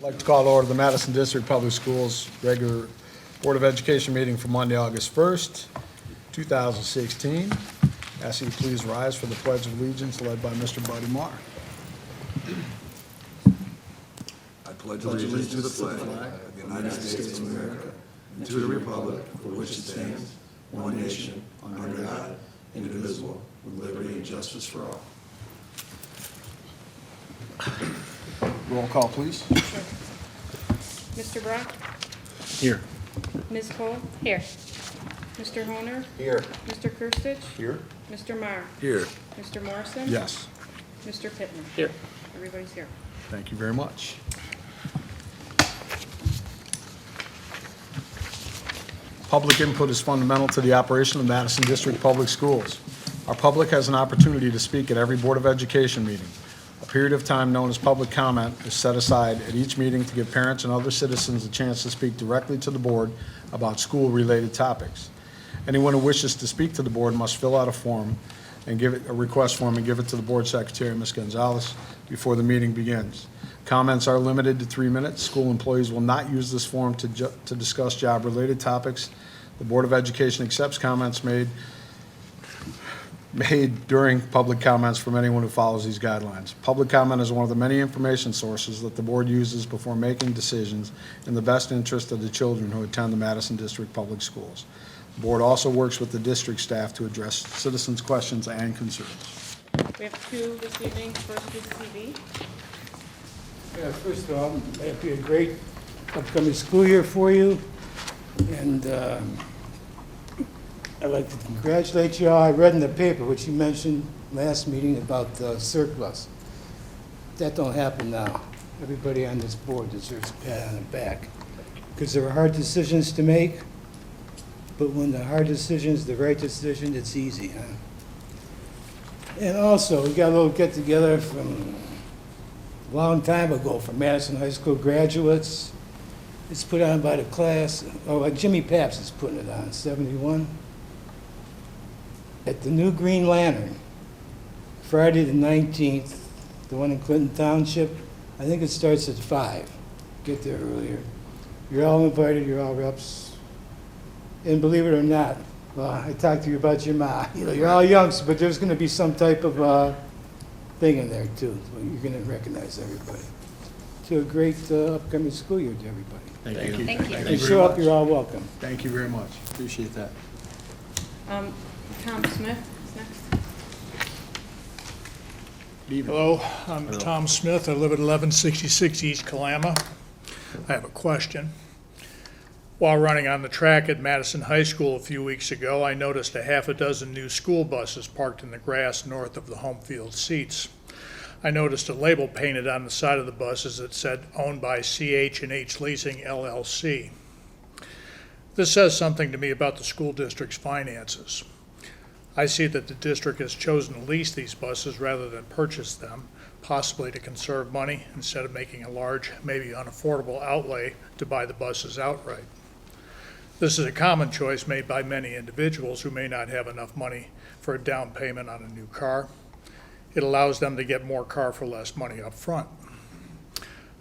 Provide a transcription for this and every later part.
I'd like to call to order the Madison District Public Schools regular Board of Education meeting for Monday, August 1st, 2016. Ask you to please rise for the Pledge of Allegiance led by Mr. Buddy Marr. I pledge allegiance to the flag of the United States of America and to the republic for which it stands, one nation, under God, indivisible, with liberty and justice for all. Roll call, please. Mr. Brock? Here. Ms. Cole? Here. Mr. Honer? Here. Mr. Kirstich? Here. Mr. Marr? Here. Mr. Morrison? Yes. Mr. Pittman? Here. Everybody's here. Thank you very much. Public input is fundamental to the operation of Madison District Public Schools. Our public has an opportunity to speak at every Board of Education meeting. A period of time known as public comment is set aside at each meeting to give parents and other citizens a chance to speak directly to the board about school-related topics. Anyone who wishes to speak to the board must fill out a form and give it a request form and give it to the board secretary, Ms. Gonzalez, before the meeting begins. Comments are limited to 3 minutes. School employees will not use this form to discuss job-related topics. The Board of Education accepts comments made during public comments from anyone who follows these guidelines. Public comment is one of the many information sources that the board uses before making decisions in the best interest of the children who attend the Madison District Public Schools. The board also works with the district staff to address citizens' questions and concerns. We have two this evening. First is CV. Yeah, first of all, it'll be a great upcoming school year for you, and I'd like to congratulate you all. I read in the paper what you mentioned last meeting about the surplus. That don't happen now. Everybody on this board deserves a pat on the back, because there are hard decisions to make, but when the hard decision is the right decision, it's easy, huh? And also, we got a little get-together from a long time ago for Madison High School graduates. It's put on by the class, Jimmy Paps is putting it on, 71. At the new Green Lantern, Friday the 19th, the one in Clinton Township. I think it starts at 5. Get there earlier. You're all invited, you're all reps. And believe it or not, well, I talked to you about your ma. You know, you're all youngsters, but there's going to be some type of thing in there too. So you're going to recognize everybody. To a great upcoming school year to everybody. Thank you. Thank you. If you show up, you're all welcome. Thank you very much. Appreciate that. Tom Smith is next. Hello, I'm Tom Smith. I live at 1166 East Kalama. I have a question. While running on the track at Madison High School a few weeks ago, I noticed a half a dozen new school buses parked in the grass north of the home field seats. I noticed a label painted on the side of the buses that said owned by CH&H Leasing LLC. This says something to me about the school district's finances. I see that the district has chosen to lease these buses rather than purchase them, possibly to conserve money instead of making a large, maybe unaffordable outlay to buy the buses outright. This is a common choice made by many individuals who may not have enough money for a down payment on a new car. It allows them to get more car for less money up front.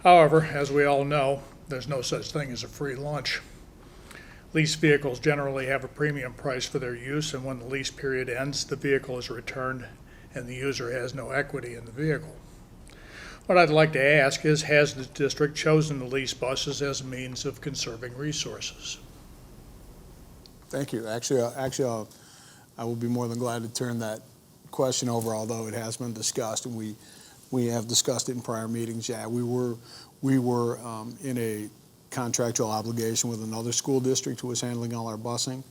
However, as we all know, there's no such thing as a free lunch. Leased vehicles generally have a premium price for their use, and when the lease period ends, the vehicle is returned and the user has no equity in the vehicle. What I'd like to ask is, has the district chosen to lease buses as a means of conserving resources? Thank you. Actually, I will be more than glad to turn that question over, although it has been discussed, and we have discussed it in prior meetings. Yeah, we were in a contractual obligation with another school district who was handling all our busing,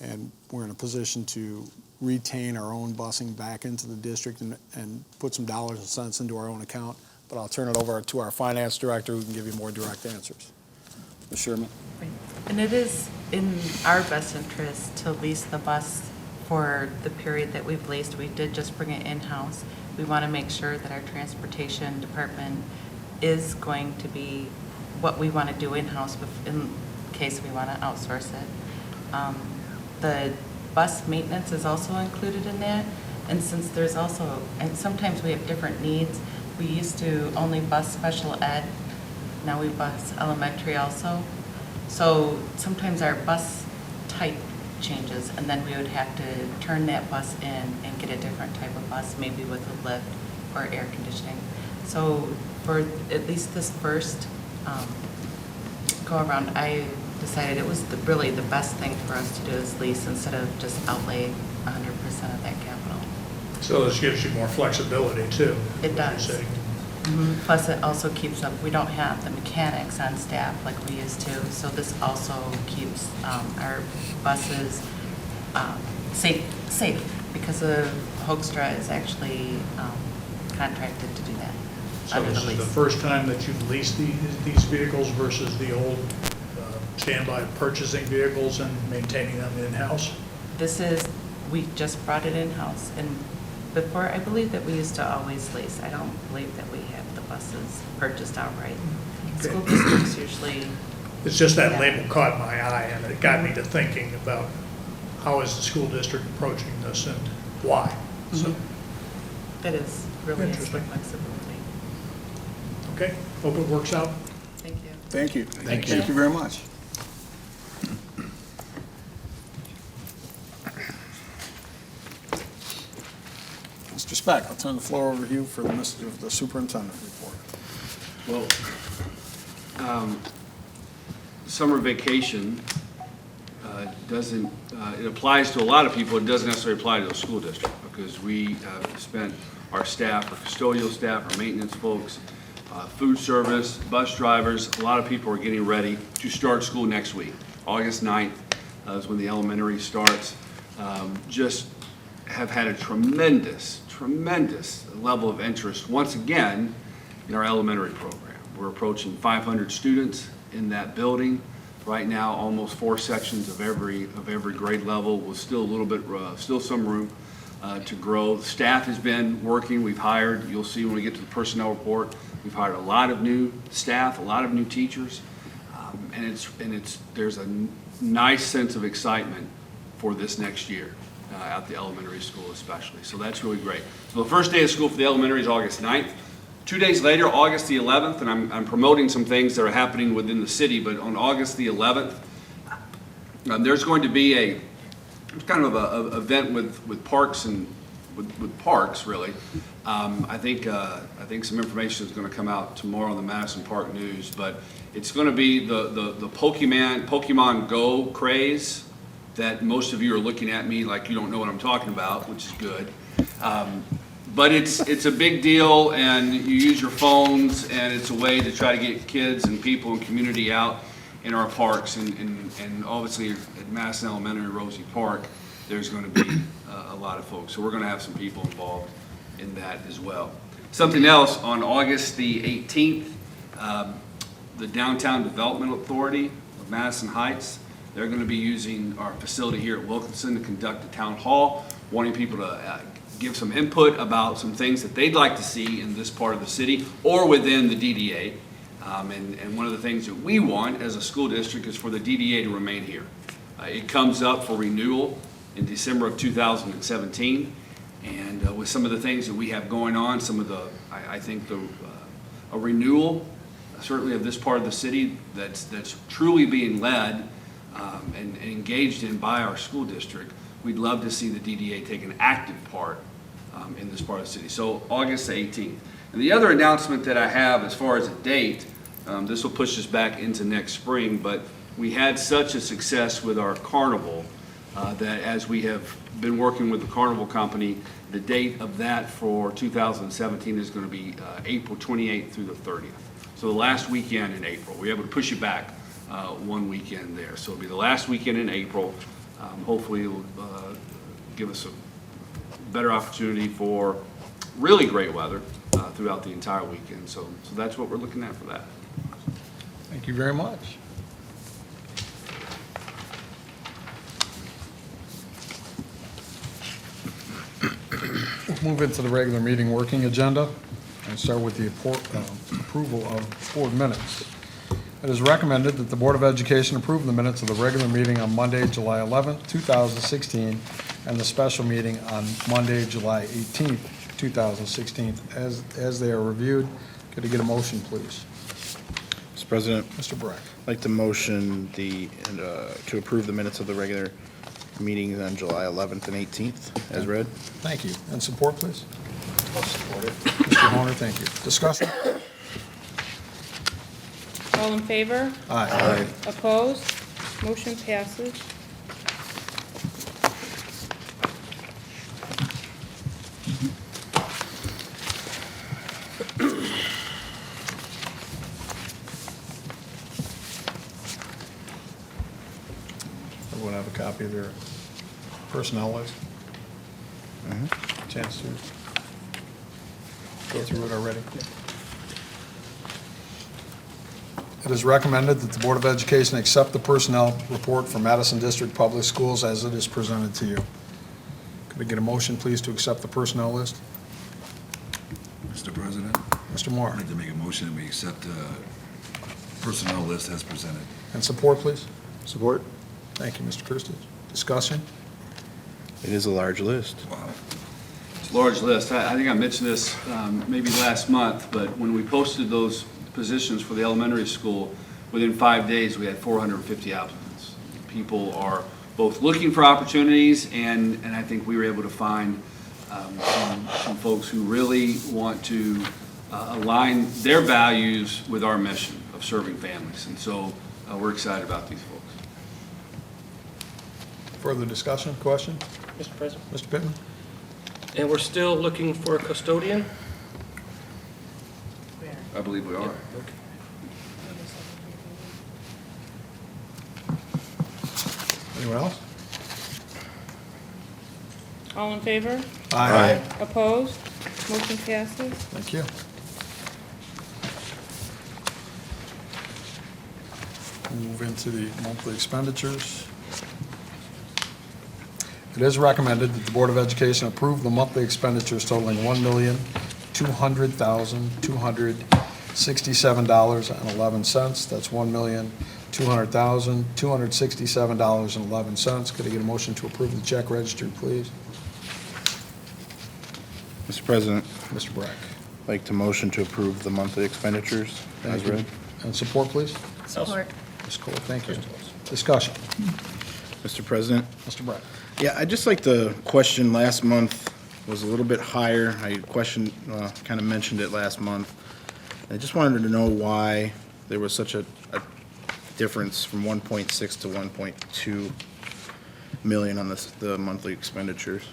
and we're in a position to retain our own busing back into the district and put some dollars and cents into our own account. But I'll turn it over to our finance director, who can give you more direct answers. Ms. Sherman. And it is in our best interest to lease the bus for the period that we've leased. We did just bring it in-house. We want to make sure that our transportation department is going to be what we want to do in-house in case we want to outsource it. The bus maintenance is also included in that, and since there's also, and sometimes we have different needs, we used to only bus special ed Now we bus elementary also. So sometimes our bus type changes, and then we would have to turn that bus in and get a different type of bus, maybe with a lift or air conditioning. So for at least this first go around, I decided it was really the best thing for us to do is lease instead of just outlay 100% of that capital. So this gives you more flexibility too. It does. you say. Plus, it also keeps up, we don't have the mechanics on staff like we used to, so this also keeps our buses safe because Hoekstra is actually contracted to do that So under the this is the lease. first time that you've leased these vehicles versus the old standby purchasing vehicles and maintaining them in-house? This is, we just brought it in-house, and before, I believe that we used to always lease. I don't believe that we have the buses purchased outright. Okay. School districts usually, It's just that Yeah. label caught my eye, and it got me to thinking about how is the school district approaching this and why. So, that is really is for Interesting. flexibility. okay, hope it works out. Thank you. Thank you. Thank you. Thank you very much. Mr. Speck, I'll turn the floor over to you for the superintendent report. Well, summer vacation doesn't, it applies to a lot of people, it doesn't necessarily apply to the school district, because we spent our staff, our custodial staff, our maintenance folks, food service, bus drivers, a lot of people are getting ready to start school next week. August 9th is when the elementary starts. Just have had a tremendous level of interest, once again, in our elementary program. We're approaching 500 students in that building. Right now, almost 4 sections of every grade level, with still a little bit, still some room to grow. The staff has been working. We've hired, you'll see when we get to the personnel report, we've hired a lot of new staff, a lot of new teachers, and there's a nice sense of excitement for this next year at the elementary school especially. So that's really great. So the first day of school for the elementary is August 9th. 2 days later, August the 11th, and I'm promoting some things that are happening within the city, but on August the 11th, there's going to be it's kind of a event with parks and with parks really. I think some information is going to come out tomorrow on the Madison Park News, but it's going to be the Pokemon Go craze that most of you are looking at me like you don't know what I'm talking about, which is good. But it's a big deal, and you use your phones, and it's a way to try to get kids and people and community out in our parks, and obviously at Madison Elementary, Rosie Park, there's going to be a lot of folks. So we're going to have some people involved in that as well. Something else, on August the 18th, the Downtown Development Authority of Madison Heights, they're going to be using our facility here at Wilkinson to conduct a town hall, wanting people to give some input about some things that they'd like to see in this part of the city or within the DDA. And one of the things that we want as a school district is for the DDA to remain here. It comes up for renewal in December of 2017. And with some of the things that we have going on, I think a renewal, certainly of this part of the city that's truly being led and engaged in by our school district, we'd love to see the DDA take an active part in this part of the city. So August 18th. And the other announcement that I have as far as a date, this will push us back into next spring, but we had such a success with our carnival that as we have been working with the carnival company, the date of that for 2017 is going to be April 28th through the 30th. So the last weekend in April. We're able to push it back one weekend there. So it'll be the last weekend in April. Hopefully it'll give us a better opportunity for really great weather throughout the entire weekend. So that's what we're looking at for that. Thank you very much. We'll move into the regular meeting working agenda and start with the approval of board minutes. It is recommended that the Board of Education approve the minutes of the regular meeting on Monday, July 11th, 2016, and the special meeting on Monday, July 18th, 2016, as they are reviewed. Could I get a motion, please? President, Mr. Breck. I'd like to motion to approve the minutes of the regular meetings on July 11th and 18th as read. Thank you. And support, please? I'll support it. Mr. Honor, thank you. Discussion? All in favor? Aye. Opposed? Motion passes. Everyone have a copy of their personnel list? Chance to go through it already? It is recommended that the Board of Education accept the personnel report for Madison District Public Schools as it is presented to you. Could I get a motion, please, to accept the personnel list? Mr. President, Mr. Moore. I'd like to make a motion that we accept the personnel list as presented. And support, please? Support. Thank you, Mr. Kirsted. Discussion? It is a large list. Wow. It's a large list. I think I mentioned this maybe last month, but when we posted those positions for the elementary school, within 5 days, we had 450 applicants. People are both looking for opportunities, and I think we were able to find some folks who really want to align their values with our mission of serving families. And so we're excited about these folks. Further discussion, question? Mr. President. Mr. Pittman? And we're still looking for a custodian? I believe we are. Anyone else? All in favor? Aye. Opposed? Motion passes. Thank you. Move into the monthly expenditures. It is recommended that the Board of Education approve the monthly expenditures totaling $1,200,267.11. That's $1,200,267.11. Could I get a motion to approve the check register, please? Mr. President, Mr. Breck. I'd like to motion to approve the monthly expenditures as Thank you. read. And support, please? Support. Ms. Cole, thank you. Discussion. Mr. President, Mr. Breck. yeah, I'd just like to question, last month was a little bit higher. I questioned, kind of mentioned it last month. I just wanted to know why there was such a difference from 1.6 to 1.2 million on the monthly expenditures.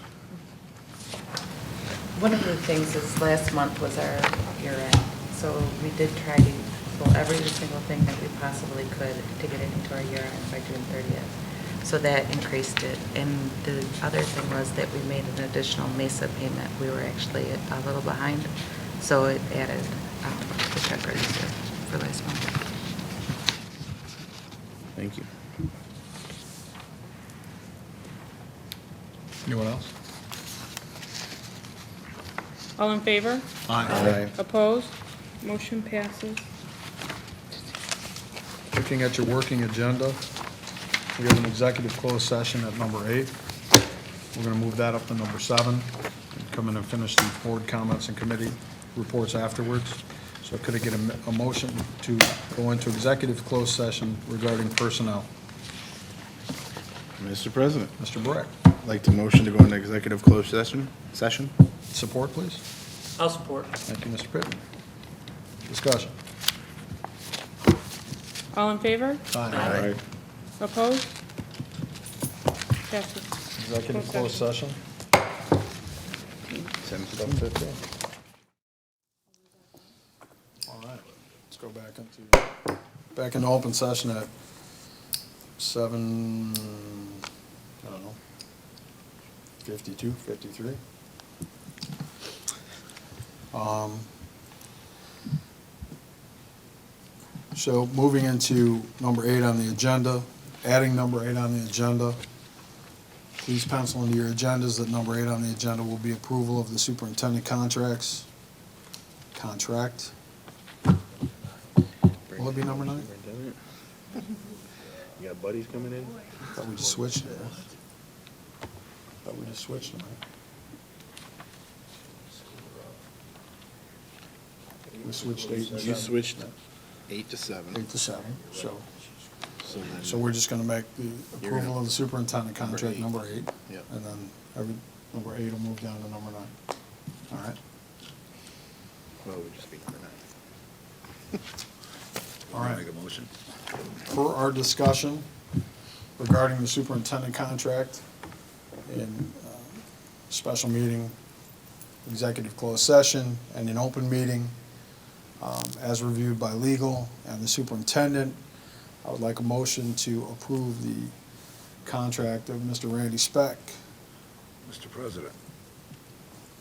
One of the things is last month was our year end, so we did try to pull every single thing that we possibly could to get it into our year end by June 30th. So that increased it. And the other thing was that we made an additional MESA payment. We were actually a little behind, so it added the check register for last month. Thank you. Anyone else? All in favor? Aye. Opposed? Motion passes. Looking at your working agenda, we have an executive closed session at number 8. We're going to move that up to number 7, and come in and finish the board comments and committee reports afterwards. So could I get a motion to go into executive closed session regarding personnel? Mr. President, Mr. Breck, I'd like to motion to go into executive closed session. support, please? I'll support. Thank you, Mr. Pittman. Discussion. All in favor? Aye. Opposed? Passes. Executive closed session. 7:15. All right, let's go back into open session at 7, I don't know, 52, 53. So moving into number 8 on the agenda, adding number 8 on the agenda. Please pencil into your agendas that number 8 on the agenda will be approval of the superintendent contract. Will it be number 9? You got buddies coming in? Thought we just switched it. Thought we just switched them, right? We switched 8 and 7. You switched 8 to 7. 8 to 7, so So we're just gonna make the You're approval gonna- of the superintendent Number contract 8. number 8. Yep. And then number 8 will move down to number 9. All right? Well, it would just be number 9. All right. Make a motion? Per our discussion regarding the superintendent contract in special meeting, executive closed session, and an open meeting, as reviewed by legal and the superintendent, I would like a motion to approve the contract of Mr. Randy Speck. Mr. President,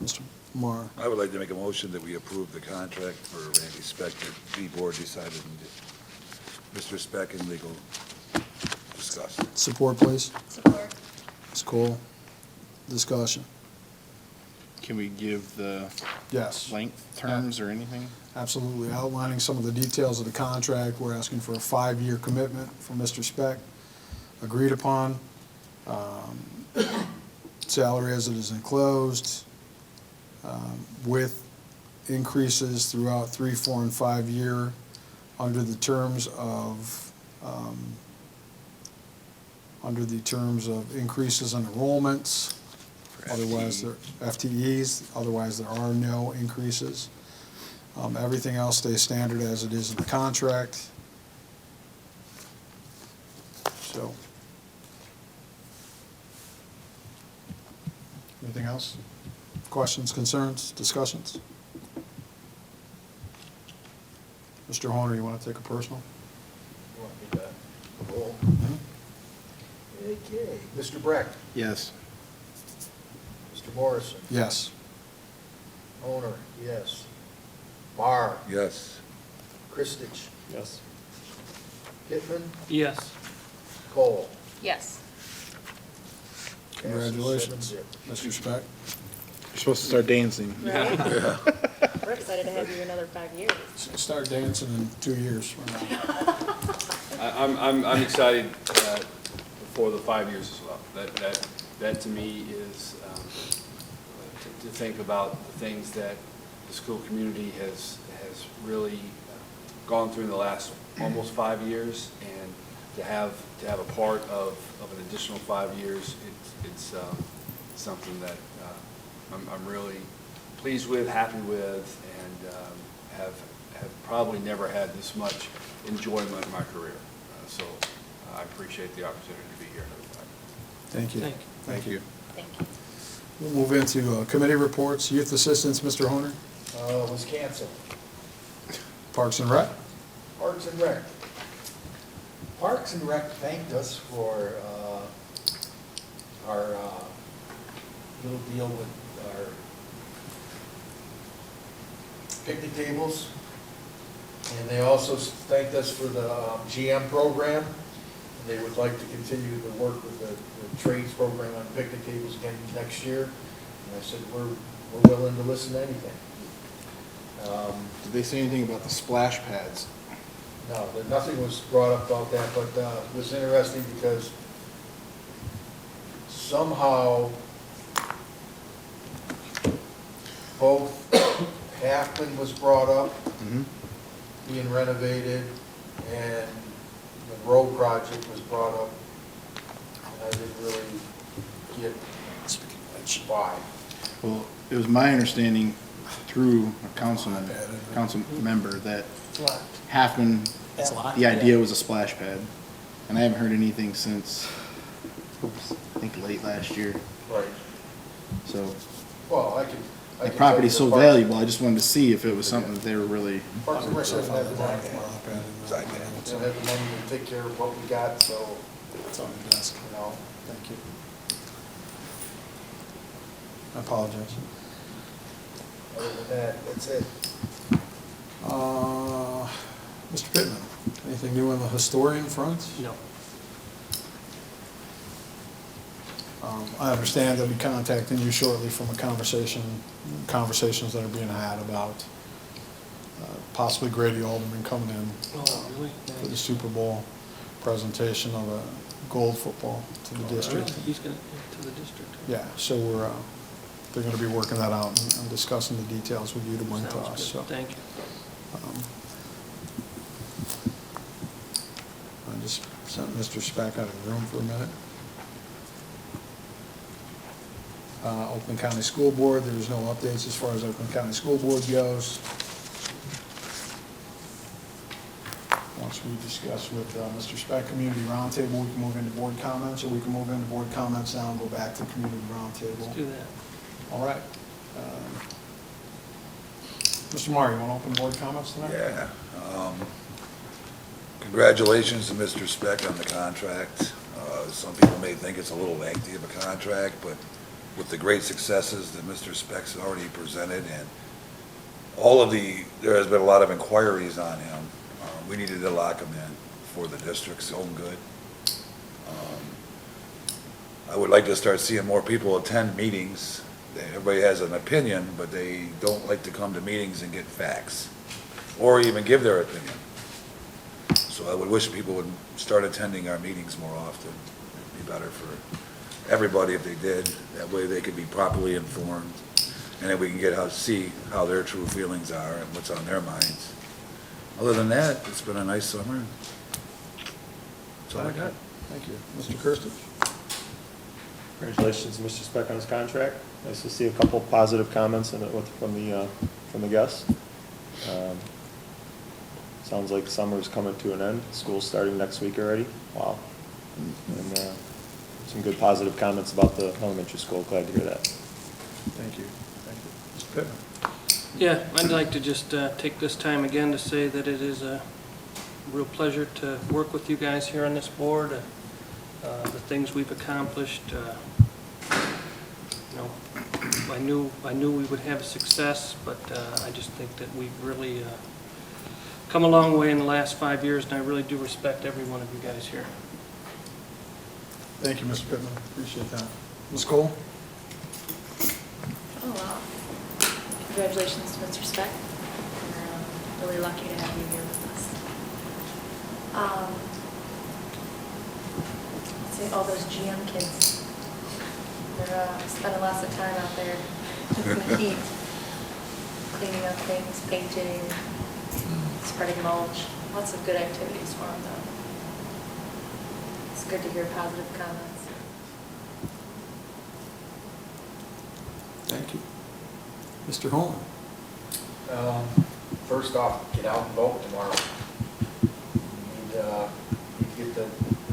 Mr. Marr, I would like to make a motion that we approve the contract for Randy Speck that the board decided Mr. Speck and legal discussed. support, please. Support. Ms. Cole, discussion. Can we give the Yes. length, terms, or anything? Absolutely, outlining some of the details of the contract. We're asking for a 5-year commitment from Mr. Speck, agreed upon. Salary as it is enclosed, with increases throughout 3, 4, and 5 year under the terms of increases in enrollments. Otherwise, there, FTEs, otherwise there are no increases. Everything else stays standard as it is in the contract. So. Anything else? Questions, concerns, discussions? Mr. Horner, you want to take a personal? You want me to roll? Mhm. Okay. Mr. Breck, Yes. Mr. Morrison, Yes. Owner, yes. Marr, Yes. Christich, Yes. Pittman, Yes. Cole. Yes. Congratulations, Passes Mr. Speck. You're supposed to start dancing. Right? We're excited to have you another 5 years. Start dancing in 2 years from now. I'm excited for the 5 years as well. That to me is to think about the things that the school community has really gone through in the last almost 5 years, and to have a part of an additional 5 years, it's something that I'm really pleased with, happy with, and have probably never had this much enjoyment in my career. So I appreciate the opportunity to be here another time. Thank you. Thank you. Thank you. Thank you. We'll move into committee reports. Youth Assistance, Mr. Horner. Was canceled. Parks and Rec. Parks and Rec. Parks and Rec thanked us for our little deal with our picnic tables. And they also thanked us for the GM program. And they would like to continue to work with the trades program on picnic tables again next year. And I said, we're willing to listen to anything. Did they say anything about the splash pads? No, nothing was brought up about that, but it was interesting because somehow both Halfman was brought up, being renovated, and the road project was brought up. And I didn't really get why. Well, it was my understanding through a council member that Halfman, the idea was a splash pad. And I haven't heard anything since, I think, late last year. Right. So Well, I can the tell property's you so the Parks- valuable, I just wanted to see if it was something that they were really, Parks and Rec doesn't have the money. Don't have the money to take care of what we got, so, It's on the desk. you know. Thank you. I apologize. Other than that, that's it. Mr. Pittman, anything new on the historian front? No. I understand they'll be contacting you shortly from conversations that are being had about possibly Grady Alderman coming in Oh, really? for the Super Bowl presentation of a gold football to the district. He's going to the district. Yeah, so they're going to be working that out and discussing the details with you to bring to Sounds us, good. so. Thank you. Sent Mr. Speck out of the room for a minute. Oakland County School Board, there's no updates as far as Oakland County School Board goes. Once we discuss with Mr. Speck, Community Roundtable, we can move into board comments, or we can move into board comments now and go back to Community Roundtable. Let's do that. All right. Mr. Meyer, you want to open board comments tonight? Yeah. Congratulations to Mr. Speck on the contract. Some people may think it's a little lengthy of a contract, but with the great successes that Mr. Speck's already presented and there has been a lot of inquiries on him. We needed to lock him in for the district's own good. I would like to start seeing more people attend meetings. Everybody has an opinion, but they don't like to come to meetings and get facts or even give their opinion. So I would wish people would start attending our meetings more often. It'd be better for everybody if they did. That way they could be properly informed, and then we can see how their true feelings are and what's on their minds. Other than that, it's been a nice summer. That's all I got. Thank you. Mr. Kirsten? Congratulations, Mr. Speck, on his contract. Nice to see a couple positive comments from the guests. Sounds like summer's coming to an end. School's starting next week already. Wow. And some good positive comments about the elementary school. Glad to hear that. Thank you. Thank you. Mr. Pittman? Yeah, I'd like to just take this time again to say that it is a real pleasure to work with you guys here on this board. The things we've accomplished, I knew we would have success, but I just think that we've really come a long way in the last 5 years, and I really do respect every one of you guys here. Thank you, Mr. Pittman. Appreciate that. Ms. Cole? Oh, wow. Congratulations to Mr. Speck. We're really lucky to have you here with us. See all those GM kids. They're spending lots of time out there in the heat, cleaning up things, painting, spreading mulch. Lots of good activities for them, though. It's good to hear positive comments. Thank you. Mr. Holman? First off, get out and vote tomorrow. Need to get the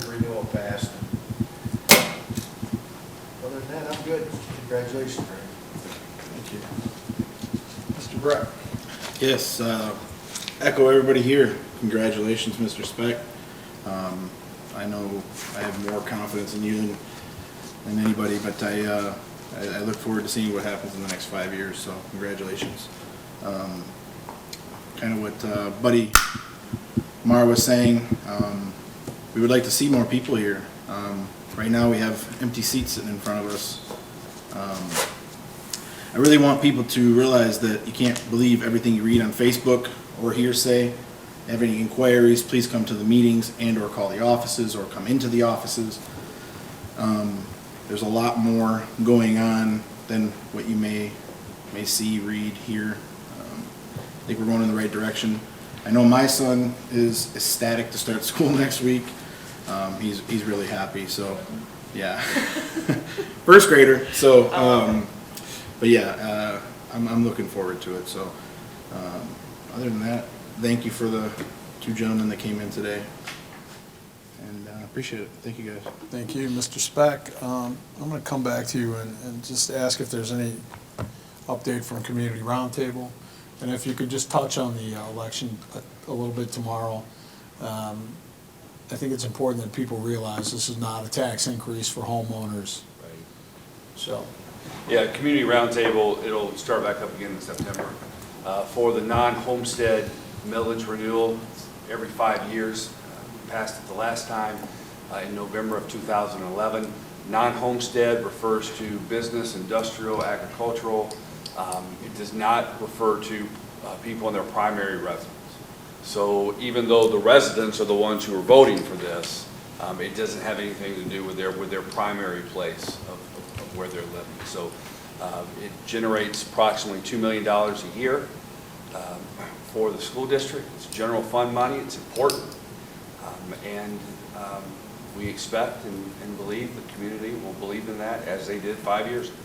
renewal passed. Other than that, I'm good. Congratulations, Frank. Thank you. Mr. Brett? Yes, echo everybody here. Congratulations, Mr. Speck. I know I have more confidence in you than anybody, but I look forward to seeing what happens in the next 5 years, so congratulations. Kind of what Buddy Mar was saying, we would like to see more people here. Right now we have empty seats sitting in front of us. I really want people to realize that you can't believe everything you read on Facebook or hearsay. Have any inquiries, please come to the meetings and or call the offices or come into the offices. There's a lot more going on than what you may see, read, hear. I think we're going in the right direction. I know my son is ecstatic to start school next week. He's really happy, so yeah. First grader, so, but yeah, I'm looking forward to it, so. Other than that, thank you for the two gentlemen that came in today. And appreciate it. Thank you, guys. Thank you, Mr. Speck. I'm going to come back to you and just ask if there's any update from Community Roundtable. And if you could just touch on the election a little bit tomorrow. I think it's important that people realize this is not a tax increase for homeowners. Right. So, Yeah, Community Roundtable, it'll start back up again in September. For the non-homestead millage renewal, every 5 years. We passed it the last time in November of 2011. Non-homestead refers to business, industrial, agricultural. It does not refer to people in their primary residence. So even though the residents are the ones who are voting for this, it doesn't have anything to do with their primary place of where they're living. So it generates approximately $2 million a year for the school district. It's general fund money. It's important. And we expect and believe the community will believe in that as they did 5 years ago.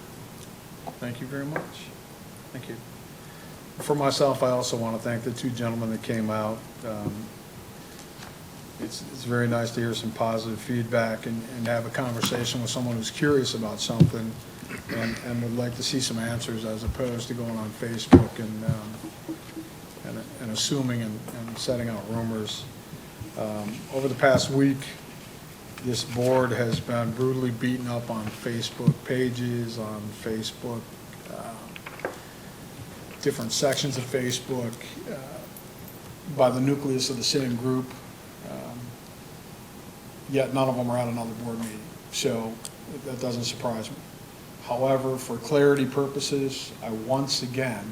Thank you very much. Thank you. For myself, I also want to thank the two gentlemen that came out. It's very nice to hear some positive feedback and have a conversation with someone who's curious about something and would like to see some answers as opposed to going on Facebook and assuming and setting out rumors. Over the past week, this board has been brutally beaten up on Facebook pages, on Facebook, different sections of Facebook, by the nucleus of the same group, yet none of them are at another board meeting. So that doesn't surprise me. However, for clarity purposes, I once again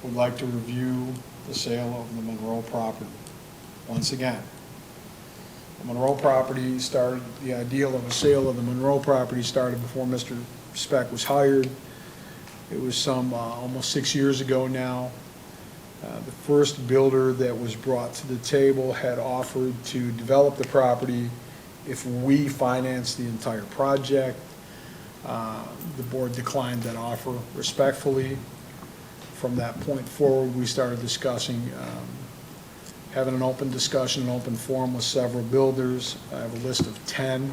would like to review the sale of the Monroe property. Once again. The Monroe property started, the ideal of a sale of the Monroe property started before Mr. Speck was hired. It was some almost 6 years ago now. The first builder that was brought to the table had offered to develop the property if we financed the entire project. The board declined that offer respectfully. From that point forward, we started discussing, having an open discussion, an open forum with several builders. I have a list of 10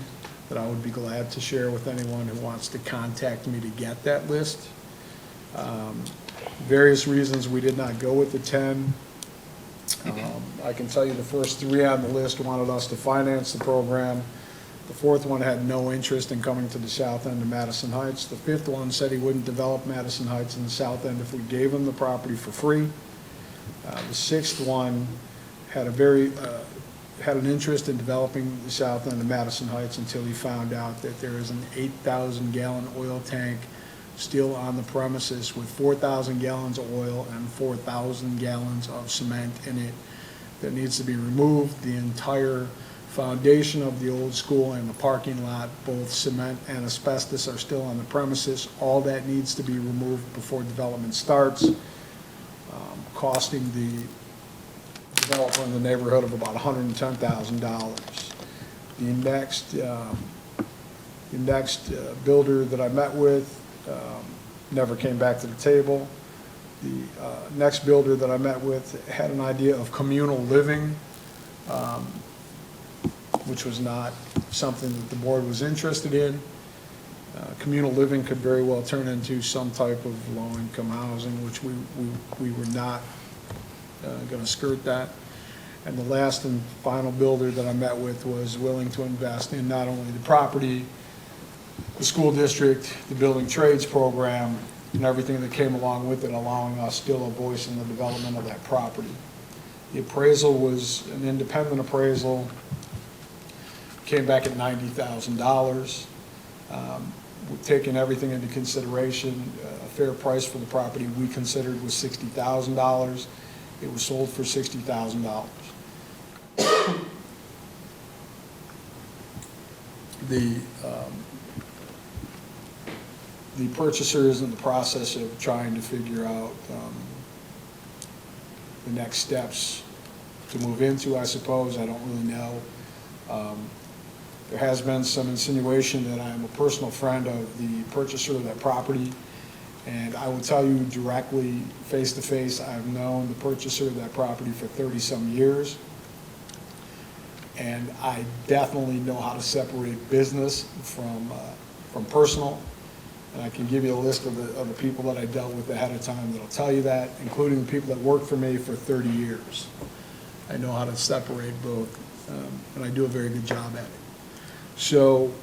that I would be glad to share with anyone who wants to contact me to get that list. Various reasons we did not go with the 10. I can tell you the first 3 on the list wanted us to finance the program. The fourth one had no interest in coming to the south end of Madison Heights. The fifth one said he wouldn't develop Madison Heights in the south end if we gave him the property for free. The sixth one had an interest in developing the south end of Madison Heights until he found out that there is an 8,000-gallon oil tank still on the premises with 4,000 gallons of oil and 4,000 gallons of cement in it that needs to be removed. The entire foundation of the old school and the parking lot, both cement and asbestos, are still on the premises. All that needs to be removed before development starts, costing the developer in the neighborhood of about $110,000. The next builder that I met with never came back to the table. The next builder that I met with had an idea of communal living, which was not something that the board was interested in. Communal living could very well turn into some type of low-income housing, which we were not going to skirt that. And the last and final builder that I met with was willing to invest in not only the property, the school district, the building trades program, and everything that came along with it, allowing us still a voice in the development of that property. The appraisal was an independent appraisal, came back at $90,000. Taking everything into consideration, a fair price for the property we considered was $60,000. It was sold for $60,000. The purchaser is in the process of trying to figure out the next steps to move into, I suppose. I don't really know. There has been some insinuation that I'm a personal friend of the purchaser of that property, and I will tell you directly, face to face, I've known the purchaser of that property for 30-some years, and I definitely know how to separate business from personal. And I can give you a list of the people that I dealt with ahead of time that'll tell you that, including the people that worked for me for 30 years. I know how to separate both, and I do a very good job at it. So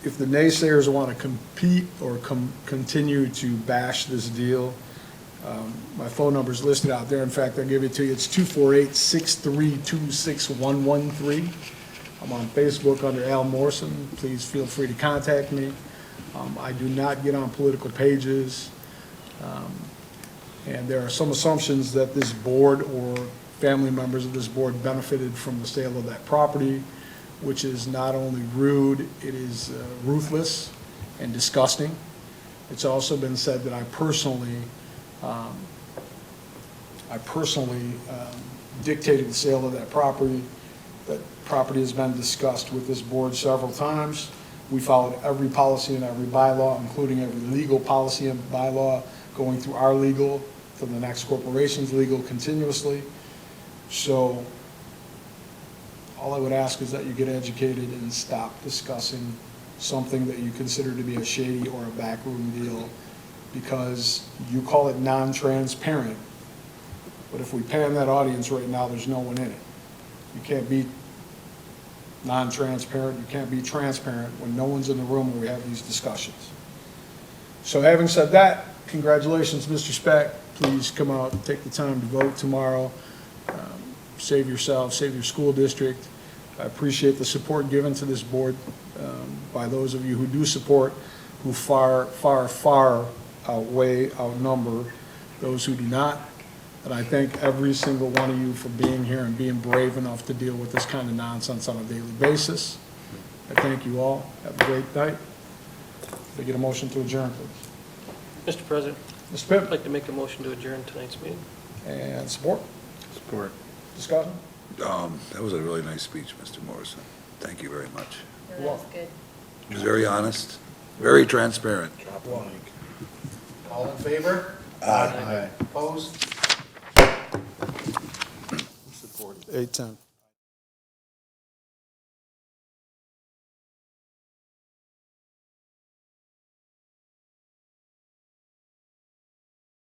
if the naysayers want to compete or continue to bash this deal, my phone number is listed out there. In fact, I'll give it to you. It's 248-632-6113. I'm on Facebook under Al Morrison. Please feel free to contact me. I do not get on political pages, and there are some assumptions that this board or family members of this board benefited from the sale of that property, which is not only rude, it is ruthless and disgusting. It's also been said that I personally dictated the sale of that property That property has been discussed with this board several times. We followed every policy and every bylaw, including every legal policy and bylaw, going through our legal to the next corporation's legal continuously. So all I would ask is that you get educated and stop discussing something that you consider to be a shady or a backroom deal, because you call it non-transparent. But if we pan that audience right now, there's no one in it. You can't be non-transparent, you can't be transparent when no one's in the room when we have these discussions. So having said that, congratulations, Mr. Speck. Please come out and take the time to vote tomorrow. Save yourself, save your school district. I appreciate the support given to this board by those of you who do support, who far, far, far outnumber those who do not. And I thank every single one of you for being here and being brave enough to deal with this kind of nonsense on a daily basis. I thank you all. Have a great night. Can I get a motion to adjourn, please? Mr. President, Mr. I'd Pitt, like to make a motion to adjourn tonight's meeting. and support, Support. discussion? That was a really nice speech, Mr. Morrison. Thank you very much. No, that was good. It was very honest, very transparent. All in favor? Aye. Opposed? 8:10.